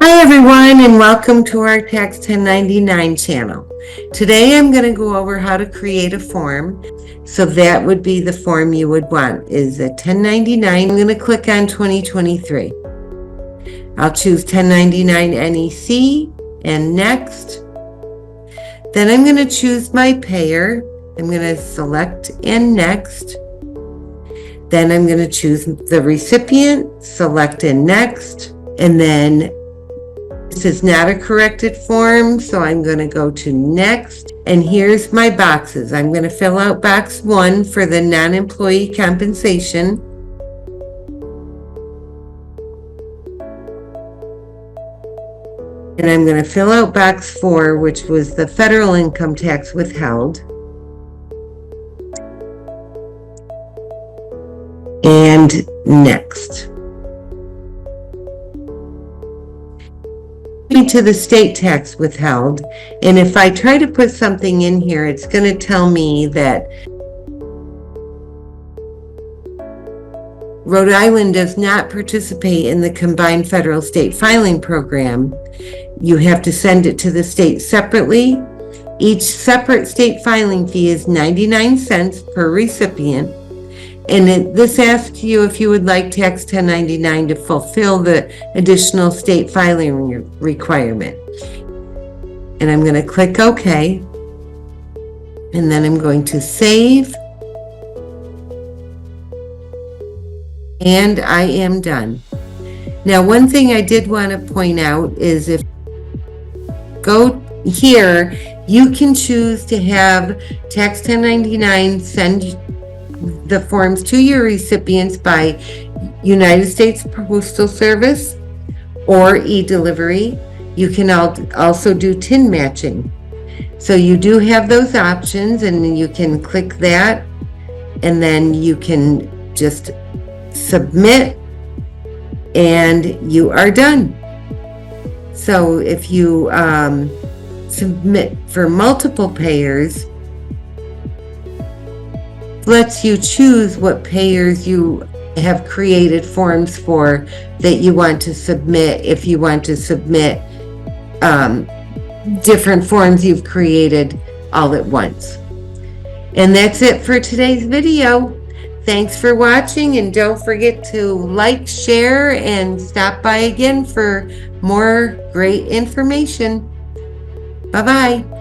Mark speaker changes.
Speaker 1: Hi everyone, and welcome to our Tax 1099 channel. Today I'm going to go over how to create a form. So that would be the form you would want is a 1099. I'm going to click on 2023. I'll choose 1099 NEC and next. Then I'm going to choose my payer. I'm going to select and next. Then I'm going to choose the recipient, select and next. And then this is not a corrected form, so I'm going to go to next. And here's my boxes. I'm going to fill out box 1 for the non-employee compensation. And I'm going to fill out box 4, which was the federal income tax withheld. And next. To the state tax withheld, and if I try to put something in here, it's going to tell me that Rhode Island does not participate in the combined federal state filing program. You have to send it to the state separately. Each separate state filing fee is 99 cents per recipient. And this asks you if you would like Tax 1099 to fulfill the additional state filing requirement. And I'm going to click OK. And then I'm going to save. And I am done. Now, one thing I did want to point out is if you go here, you can choose to have Tax 1099 send the forms to your recipients by United States Postal Service or e-delivery. You can also do tin matching. So you do have those options, and you can click that, and then you can just submit, and you are done. So if you submit for multiple payers, lets you choose what payers you have created forms for that you want to submit. If you want to submit different forms you've created all at once. And that's it for today's video. Thanks for watching, and don't forget to like, share, and stop by again for more great information. Bye-bye.